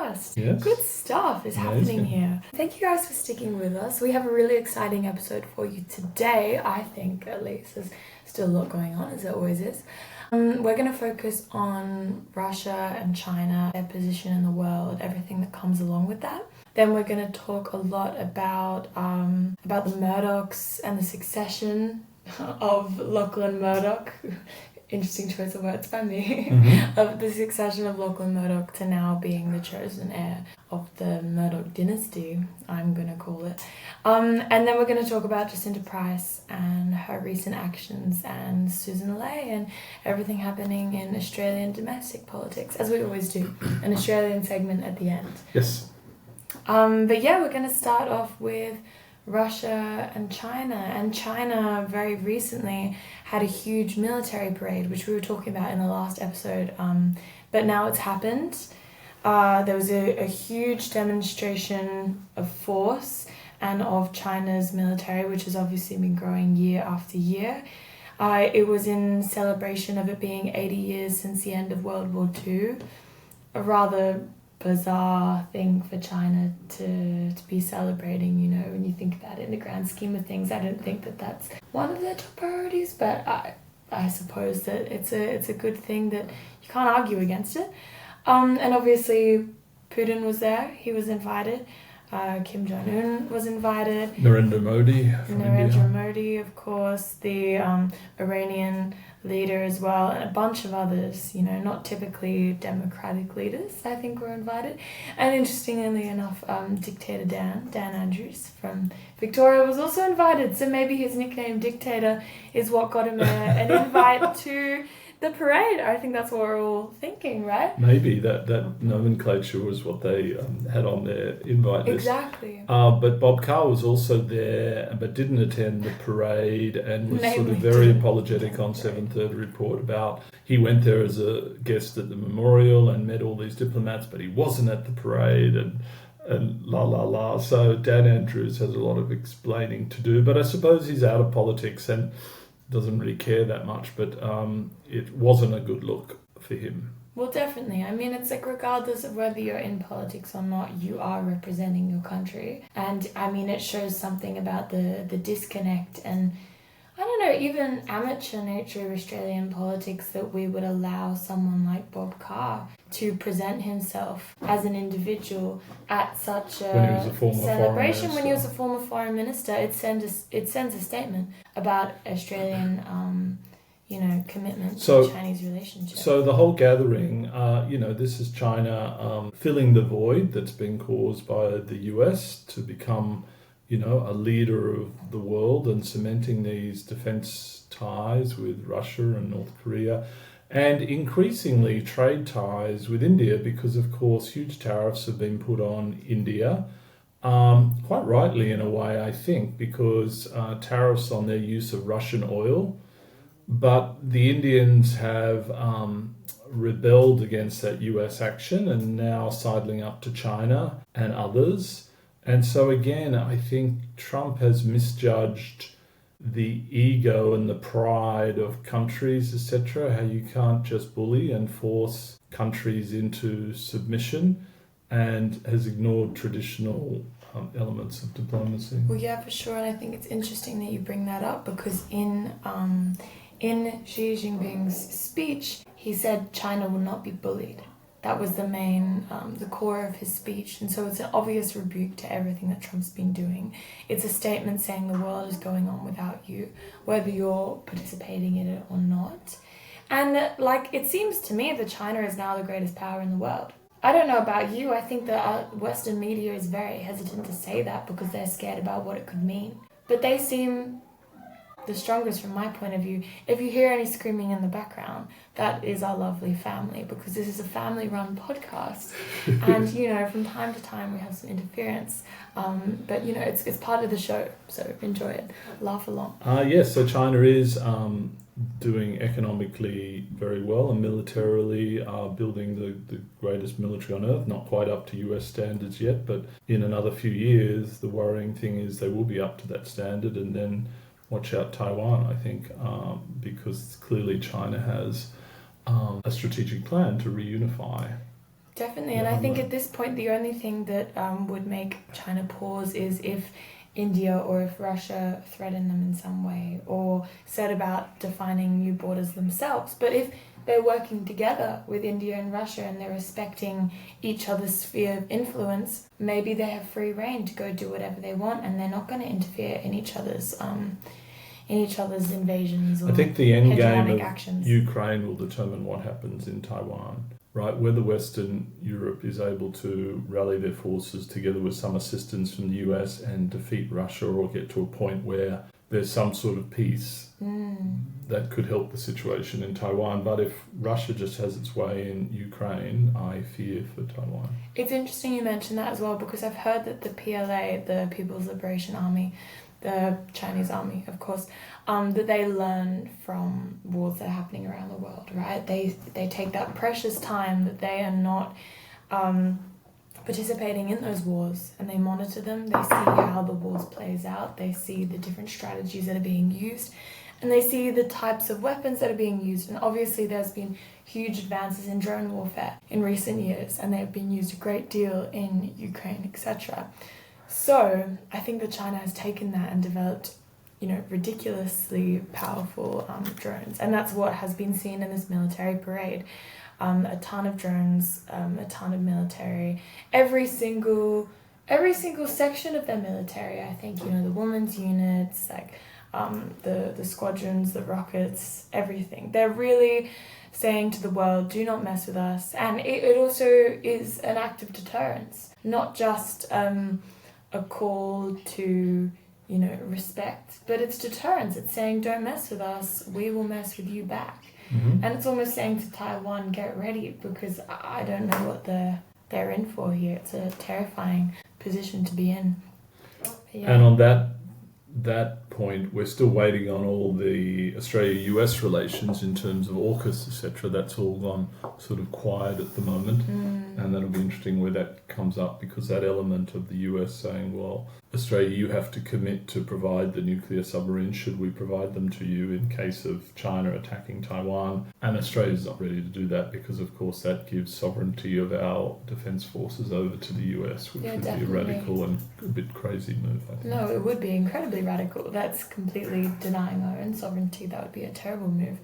podcast. Yes. Good stuff is happening here. Thank you guys for sticking with us. We have a really exciting episode for you today, I think, at least. There's still a lot going on, as there always is. We're going to focus on Russia and China, their position in the world, everything that comes along with that. Then we're going to talk a lot about the Murdochs and the succession of Lachlan Murdoch. Interesting choice of words by me. Of the succession of Lachlan Murdoch to now being the chosen heir of the Murdoch dynasty, I'm going to call it. And then we're going to talk about Jacinta Price and her recent actions and Susan Ley and everything happening in Australian domestic politics, as we always do, an Australian segment at the end. Yes. But yeah, we're going to start off with Russia and China. And China very recently had a huge military parade, which we were talking about in the last episode. But now it's happened. There was a huge demonstration of force and of China's military, which has obviously been growing year after year. It was in celebration of it being 80 years since the end of World War II. A rather bizarre thing for China to be celebrating, you know, when you think about it in the grand scheme of things. I don't think that that's one of their top priorities, but I suppose that it's a good thing that you can't argue against it. And obviously Putin was there, he was invited. Kim Jong-un was invited. Narendra Modi from India. Modi, of course, the Iranian leader as well, and a bunch of others, you know, not typically democratic leaders, I think, were invited. And interestingly enough, Dictator Dan Andrews from Victoria was also invited, so maybe his nickname Dictator is what got him an invite to the parade. I think that's what we're all thinking, right? Maybe that nomenclature was what they had on their invite list. Exactly. But Bob Carr was also there, but didn't attend the parade and was sort of very apologetic on 7:30 Report about he went there as a guest at the memorial and met all these diplomats, but he wasn't at the parade and la. So Dan Andrews has a lot of explaining to do, but I suppose he's out of politics and doesn't really care that much, but it wasn't a good look for him. Well, definitely. I mean, it's like regardless of whether you're in politics or not, you are representing your country. And I mean, it shows something about the disconnect and, I don't know, even amateur nature of Australian politics that we would allow someone like Bob Carr to present himself as an individual at such a when he was a former celebration. When he was a former foreign minister, it sends a statement about Australian commitment to Chinese relationship. So the whole gathering, this is China filling the void that's been caused by the US to become, a leader of the world and cementing these defense ties with Russia and North Korea, and increasingly trade ties with India, because of course huge tariffs have been put on India, quite rightly in a way, I think, because tariffs on their use of Russian oil. But the Indians have rebelled against that US action and now sidling up to China and others. And so again, I think Trump has misjudged the ego and the pride of countries, etc., how you can't just bully and force countries into submission, and has ignored traditional elements of diplomacy. Well, yeah, for sure. And I think it's interesting that you bring that up, because in Xi Jinping's speech, he said China will not be bullied. That was the main, the core of his speech. And so it's an obvious rebuke to everything that Trump's been doing. It's a statement saying the world is going on without you, whether you're participating in it or not. And it seems to me that China is now the greatest power in the world. I don't know about you. I think that Western media is very hesitant to say that because they're scared about what it could mean. But they seem the strongest from my point of view. If you hear any screaming in the background, that is our lovely family, because this is a family-run podcast. And, from time to time we have some interference. But, it's part of the show, so enjoy it. Laugh along. Yes, so China is doing economically very well and militarily building the greatest military on earth. Not quite up to US standards yet, but in another few years, the worrying thing is they will be up to that standard, and then watch out Taiwan, I think, because clearly China has a strategic plan to reunify. Definitely, and I think at this point the only thing that would make China pause is if India or if Russia threatened them in some way or set about defining new borders themselves. But if they're working together with India and Russia and they're respecting each other's sphere of influence, maybe they have free reign to go do whatever they want and they're not going to interfere in each other's invasions or I think the end game of actions. Ukraine will determine what happens in Taiwan, right? Whether Western Europe is able to rally their forces together with some assistance from the US and defeat Russia or get to a point where there's some sort of peace that could help the situation in Taiwan. But if Russia just has its way in Ukraine, I fear for Taiwan. It's interesting you mention that as well, because I've heard that the PLA, the People's Liberation Army, the Chinese army, of course, that they learn from wars that are happening around the world, right? They take that precious time that they are not participating in those wars and they monitor them. They see how the wars plays out. They see the different strategies that are being used and they see the types of weapons that are being used. And obviously there's been huge advances in drone warfare in recent years and they've been used a great deal in Ukraine, etc. So I think that China has taken that and developed, ridiculously powerful drones, and that's what has been seen in this military parade. A ton of drones, a ton of military. Every single section of their military. I think the women's units, like the squadrons, the rockets, everything. They're really saying to the world, do not mess with us, and it also is an act of deterrence, not just a call to respect, but it's deterrence. It's saying don't mess with us, we will mess with you back. And it's almost saying to Taiwan, get ready, because I don't know what they're in for here. It's a terrifying position to be in. Yeah. And on that point, we're still waiting on all the Australia-US relations in terms of AUKUS, etc. That's all gone sort of quiet at the moment. And that'll be interesting where that comes up, because that element of the US saying, well, Australia, you have to commit to provide the nuclear submarines should we provide them to you in case of China attacking Taiwan. And Australia's not ready to do that because, of course, that gives sovereignty of our defence forces over to the US, which would definitely be a radical and a bit crazy move, I think. No, it would be incredibly radical. That's completely denying our own sovereignty. That would be a terrible move.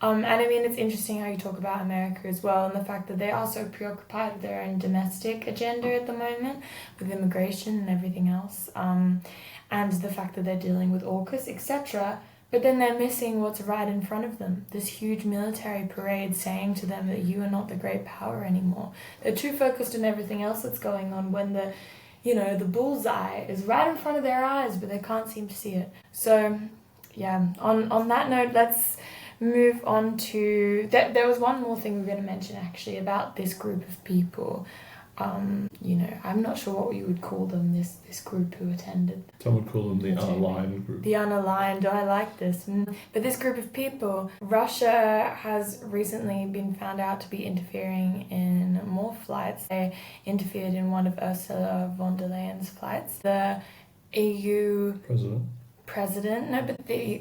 And I mean, it's interesting how you talk about America as well, and the fact that they are so preoccupied with their own domestic agenda at the moment, with immigration and everything else, and the fact that they're dealing with AUKUS, etc. But then they're missing what's right in front of them, this huge military parade saying to them that you are not the great power anymore. They're too focused on everything else that's going on when the bullseye is right in front of their eyes, but they can't seem to see it. So, yeah, on that note, let's move on to... There was one more thing we were going to mention, actually, about this group of people. I'm not sure what you would call them, this group who attended. Some would call them the unaligned group. The unaligned, I like this. But this group of people, Russia has recently been found out to be interfering in more flights. They interfered in one of Ursula von der Leyen's flights. The EU...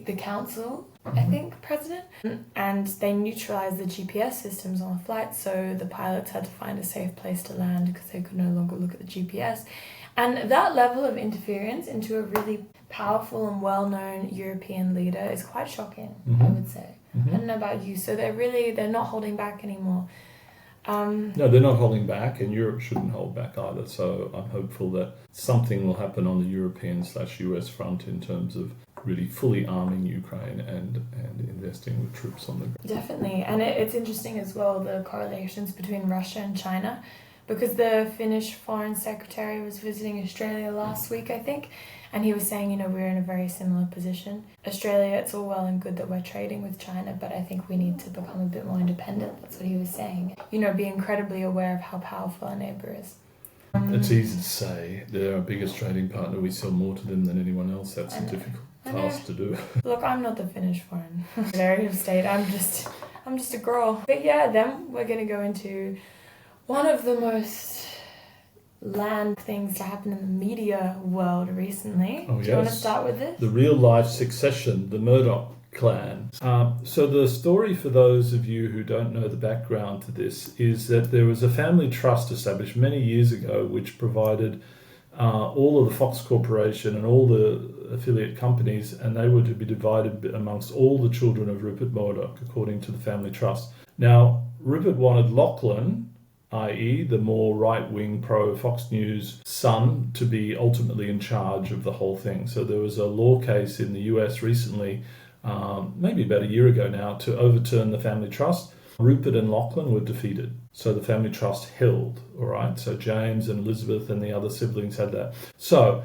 the council, I think, president. And they neutralized the GPS systems on the flight, so the pilots had to find a safe place to land because they could no longer look at the GPS. And that level of interference into a really powerful and well-known European leader is quite shocking, I would say. I don't know about you. So they're not holding back anymore. No, they're not holding back, and Europe shouldn't hold back either. So I'm hopeful that something will happen on the European/US front in terms of really fully arming Ukraine and investing with troops on the ground. Definitely, and it's interesting as well, the correlations between Russia and China, because the Finnish foreign secretary was visiting Australia last week, I think, and he was saying, we're in a very similar position. Australia, it's all well and good that we're trading with China, but I think we need to become a bit more independent. That's what he was saying. Be incredibly aware of how powerful our neighbour is. It's easy to say. They're our biggest trading partner. We sell more to them than anyone else. That's a difficult task to do. Look, I'm not the Finnish foreign secretary of state. I'm just a girl. But yeah, then we're going to go into one of the most land things to happen in the media world recently. Oh, Do you want to start with this? The real-life succession, the Murdoch clan. So the story, for those of you who don't know the background to this, is that there was a family trust established many years ago which provided all of the Fox Corporation and all the affiliate companies, and they were to be divided amongst all the children of Rupert Murdoch, according to the family trust. Now, Rupert wanted Lachlan, i.e. the more right-wing pro-Fox News son, to be ultimately in charge of the whole thing. So there was a law case in the US recently, maybe about a year ago now, to overturn the family trust. Rupert and Lachlan were defeated. So the family trust held, all right? So James and Elizabeth and the other siblings had that. So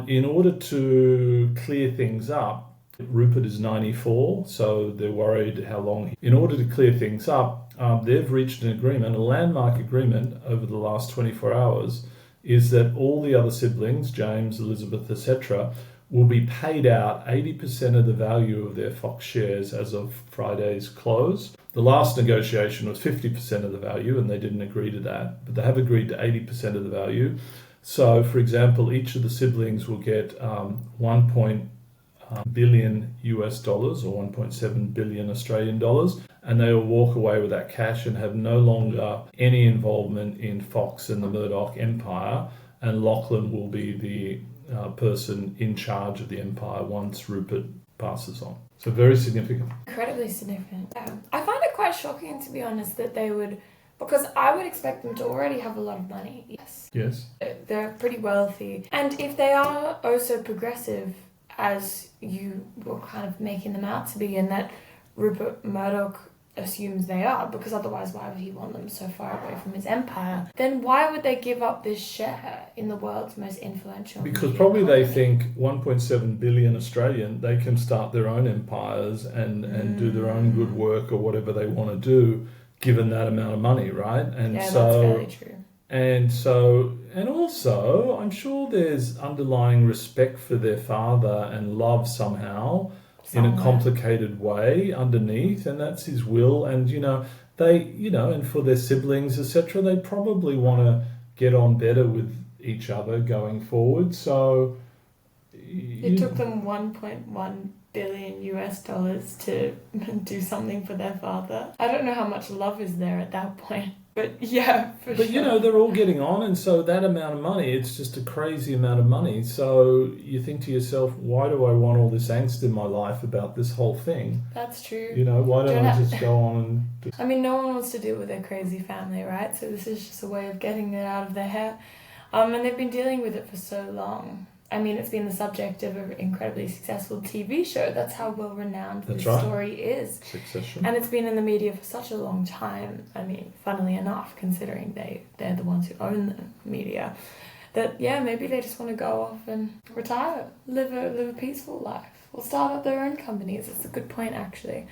in order to clear things up, Rupert is 94, so they're worried how long. In order to clear things up, they've reached an agreement, a landmark agreement over the last 24 hours, is that all the other siblings, James, Elizabeth, etc., will be paid out 80% of the value of their Fox shares as of Friday's close. The last negotiation was 50% of the value, and they didn't agree to that, but they have agreed to 80% of the value. So, for example, each of the siblings will get 1 billion US dollars or 1.7 billion Australian dollars, and they will walk away with that cash and have no longer any involvement in Fox and the Murdoch empire, and Lachlan will be the person in charge of the empire once Rupert passes on. So very significant. Incredibly significant. I find it quite shocking, to be honest, that they would, because I would expect them to already have a lot of money. Yes. They're pretty wealthy. And if they are also progressive, as you were kind of making them out to be, and that Rupert Murdoch assumes they are, because otherwise why would he want them so far away from his empire? Then why would they give up this share in the world's most influential Because probably they think 1.7 billion Australian, they can start their own empires and do their own good work or whatever they want to do, given that amount of money, right? And yeah, so, that's very true. And also, I'm sure there's underlying respect for their father and love somehow, in a complicated way underneath, and that's his will. And and for their siblings, etc., they probably want to get on better with each other going forward. So it took them 1.1 billion US dollars to do something for their father. I don't know how much love is there at that point. But yeah, for sure. But they're all getting on, and so that amount of money, it's just a crazy amount of money. So you think to yourself, why do I want all this angst in my life about this whole thing? That's true. Why don't I just go on and... I mean, no one wants to deal with their crazy family, right? So this is just a way of getting it out of their hair. And they've been dealing with it for so long. I mean, it's been the subject of an incredibly successful TV show. That's how well-renowned this story is. Succession. And it's been in the media for such a long time. I mean, funnily enough, considering they're the ones who own the media, that, maybe they just want to go off and retire, live a peaceful life, or start up their own companies. It's a good point, actually.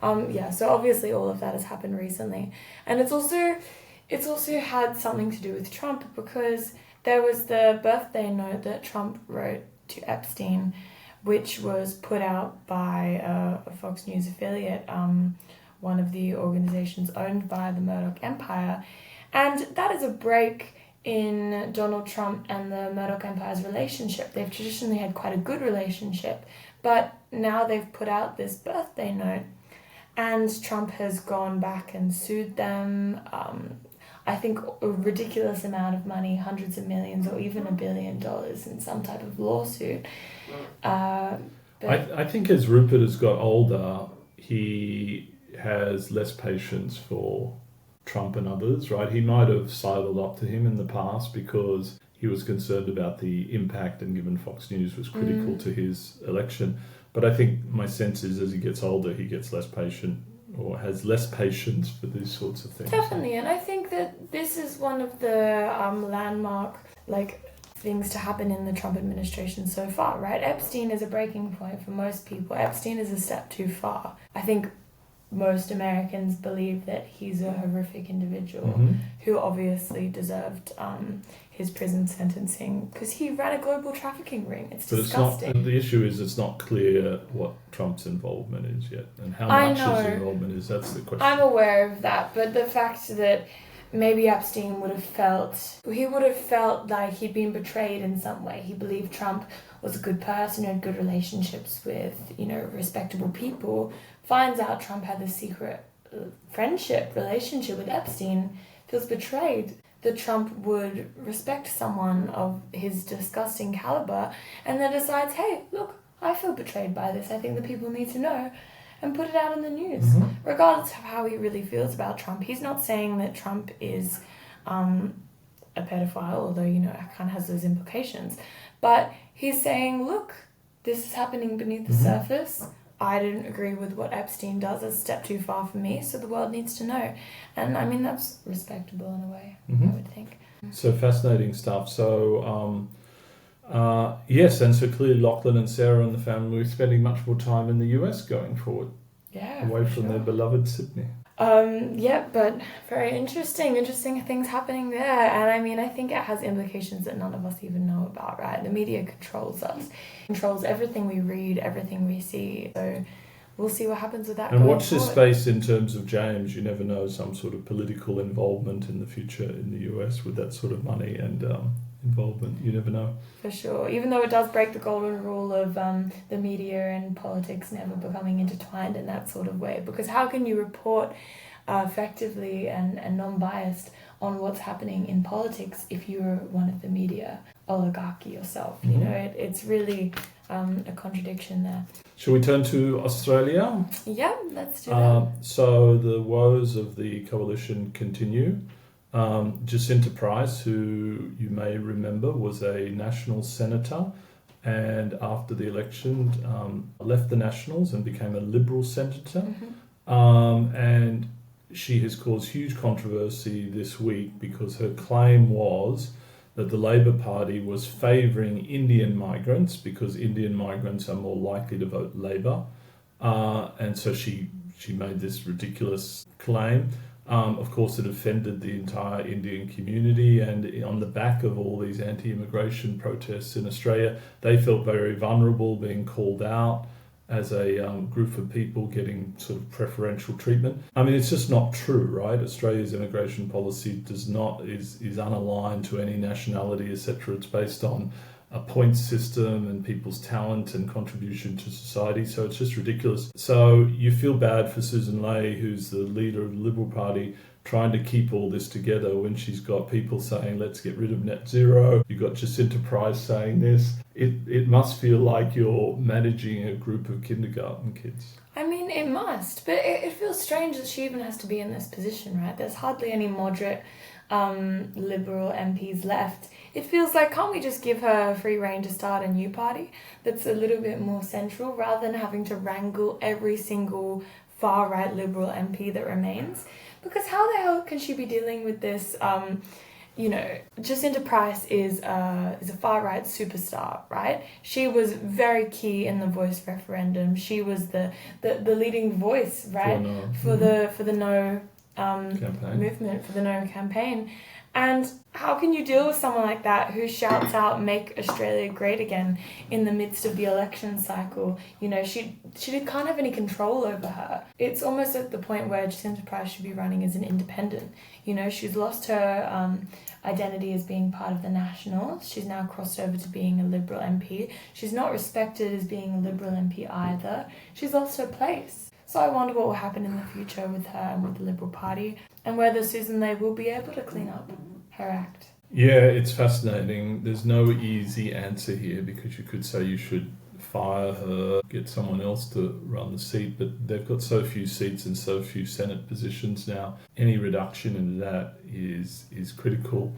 So obviously all of that has happened recently. And it's also had something to do with Trump, because there was the birthday note that Trump wrote to Epstein, which was put out by a Fox News affiliate, one of the organizations owned by the Murdoch empire. And that is a break in Donald Trump and the Murdoch empire's relationship. They've traditionally had quite a good relationship, but now they've put out this birthday note, and Trump has gone back and sued them. I think a ridiculous amount of money, hundreds of millions or even $1 billion in some type of lawsuit. I think as Rupert has got older, he has less patience for Trump and others, right? He might have sidled up to him in the past because he was concerned about the impact, and given Fox News was critical to his election. But I think my sense is as he gets older, he gets less patient, or has less patience for these sorts of things. Definitely, and I think that this is one of the landmark things to happen in the Trump administration so far, right? Epstein is a breaking point for most people. Epstein is a step too far. I think most Americans believe that he's a horrific individual who obviously deserved his prison sentencing because he ran a global trafficking ring. It's disgusting. It's not, the issue is it's not clear what Trump's involvement is yet, and how much his involvement is. That's the question. I'm aware of that, but the fact that maybe Epstein would have felt like he'd been betrayed in some way. He believed Trump was a good person, had good relationships with, respectable people, finds out Trump had this secret relationship with Epstein, feels betrayed that Trump would respect someone of his disgusting caliber, and then decides, hey, look, I feel betrayed by this. I think the people need to know, and put it out in the news. Regardless of how he really feels about Trump. He's not saying that Trump is a pedophile, although, it kind of has those implications. But he's saying, look, this is happening beneath the surface. I didn't agree with what Epstein does. It's a step too far for me, so the world needs to know. And I mean, that's respectable in a way, I would think. So fascinating stuff. So, yes, and so clearly Lachlan and Sarah and the family are spending much more time in the US going forward. Yeah, away from their beloved Sydney. But very interesting things happening there. And I mean, I think it has implications that none of us even know about, right? The media controls us, controls everything we read, everything we see. So we'll see what happens with that. And watch this space in terms of James. You never know, some sort of political involvement in the future in the US with that sort of money and involvement. You never know. For sure. Even though it does break the golden rule of the media and politics never becoming intertwined in that sort of way. Because how can you report effectively and non-biased on what's happening in politics if you're one of the media oligarchy yourself? It's really a contradiction there. Shall we turn to Australia? Yeah, let's do that. So the woes of the coalition continue. Jacinta Price, who you may remember was a National senator, and after the election left the Nationals and became a Liberal senator. And she has caused huge controversy this week because her claim was that the Labor Party was favouring Indian migrants because Indian migrants are more likely to vote Labor. And so she made this ridiculous claim. Of course, it offended the entire Indian community, and on the back of all these anti-immigration protests in Australia, they felt very vulnerable being called out as a group of people getting sort of preferential treatment. I mean, it's just not true, right? Australia's immigration policy is unaligned to any nationality, etc. It's based on a point system and people's talent and contribution to society, so it's just ridiculous. So you feel bad for Susan Ley, who's the leader of the Liberal Party, trying to keep all this together when she's got people saying, let's get rid of net zero. You've got Jacinta Price saying this. It must feel like you're managing a group of kindergarten kids. I mean, it must, but it feels strange that she even has to be in this position, right? There's hardly any moderate Liberal MPs left. It feels like, can't we just give her free rein to start a new party that's a little bit more central rather than having to wrangle every single far-right Liberal MP that remains? Because how the hell can she be dealing with this? Jacinta Price is a far-right superstar, right? She was very key in the Voice referendum. She was the leading voice, right, for the No movement, for the No campaign. And how can you deal with someone like that who shouts out, make Australia great again in the midst of the election cycle? She can't have any control over her. It's almost at the point where Jacinta Price should be running as an independent. She's lost her identity as being part of the Nationals. She's now crossed over to being a Liberal MP. She's not respected as being a Liberal MP either. She's lost her place. So I wonder what will happen in the future with her and with the Liberal Party, and whether Susan Ley will be able to clean up her act. Yeah, it's fascinating. There's no easy answer here because you could say you should fire her, get someone else to run the seat, but they've got so few seats and so few Senate positions now. Any reduction in that is critical.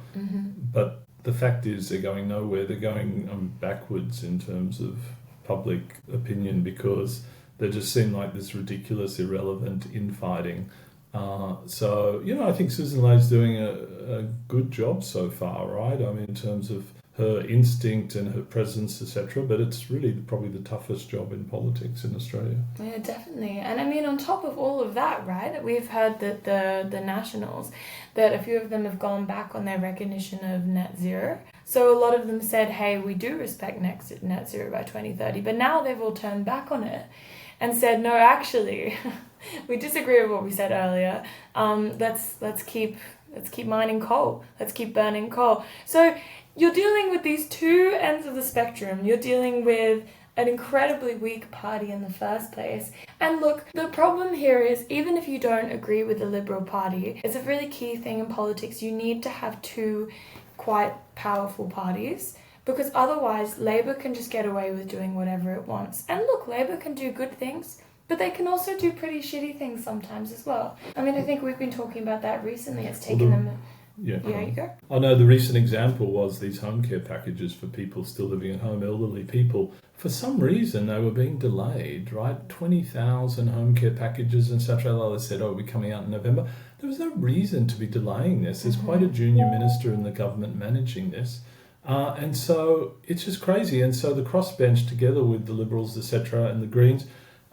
But the fact is they're going nowhere. They're going backwards in terms of public opinion because they just seem like this ridiculous, irrelevant infighting. I think Susan Ley's doing a good job so far, right? I mean, in terms of her instinct and her presence, etc. But it's really probably the toughest job in politics in Australia. Yeah, definitely. And I mean, on top of all of that, right, we've heard that the Nationals, that a few of them have gone back on their recognition of net zero. So a lot of them said, hey, we do respect net zero by 2030. But now they've all turned back on it and said, no, actually, we disagree with what we said earlier. Let's keep let's keep mining coal, let's keep burning coal. So you're dealing with these two ends of the spectrum. You're dealing with an incredibly weak party in the first place. And look, the problem here is, even if you don't agree with the Liberal Party, it's a really key thing in politics. You need to have two quite powerful parties, because otherwise Labour can just get away with doing whatever it wants. And look, Labour can do good things, but they can also do pretty shitty things sometimes as well. I mean, I think we've been talking about that recently. It's taken them... Yeah, you go. I know the recent example was these home care packages for people still living at home, elderly people. For some reason, they were being delayed, right? 20,000 home care packages and such. They said, oh, we're coming out in November. There was no reason to be delaying this. There's quite a junior minister in the government managing this. And so it's just crazy. And so the crossbench, together with the Liberals, etc., and the Greens,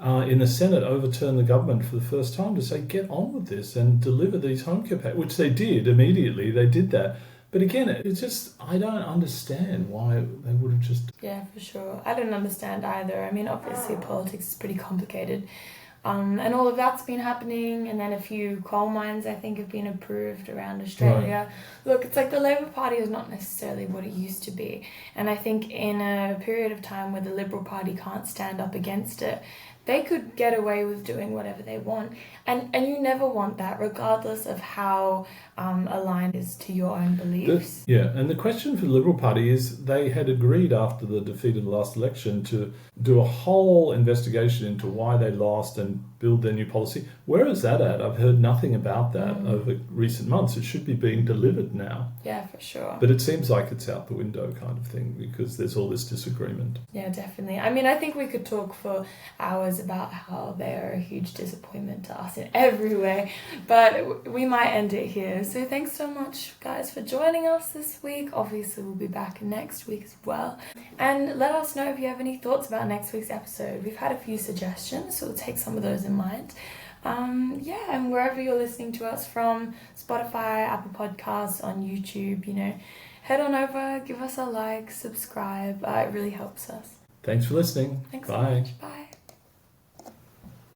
in the Senate, overturned the government for the first time to say, get on with this and deliver these home care packages, which they did immediately. They did that. But again, it's just, I don't understand why they would have just... Yeah, for sure. I don't understand either. I mean, obviously politics is pretty complicated. And all of that's been happening, and then a few coal mines, I think, have been approved around Australia. Right. Look, it's like the Labor Party is not necessarily what it used to be. And I think in a period of time where the Liberal Party can't stand up against it, they could get away with doing whatever they want. And you never want that, regardless of how aligned is to your own beliefs. And the question for the Liberal Party is, they had agreed after the defeat of the last election to do a whole investigation into why they lost and build their new policy. Where is that at? I've heard nothing about that over recent months. It should be being delivered now. Yeah, for sure. But it seems like it's out the window kind of thing, because there's all this disagreement. Yeah, definitely. I mean, I think we could talk for hours about how they are a huge disappointment to us in every way, but we might end it here. So thanks so much, guys, for joining us this week. Obviously, we'll be back next week as well. And let us know if you have any thoughts about next week's episode. We've had a few suggestions, so we'll take some of those in mind. And wherever you're listening to us from, Spotify, Apple Podcasts, on YouTube, head on over, give us a like, subscribe. It really helps us. Thanks for listening. Thanks Bye. so much. Bye.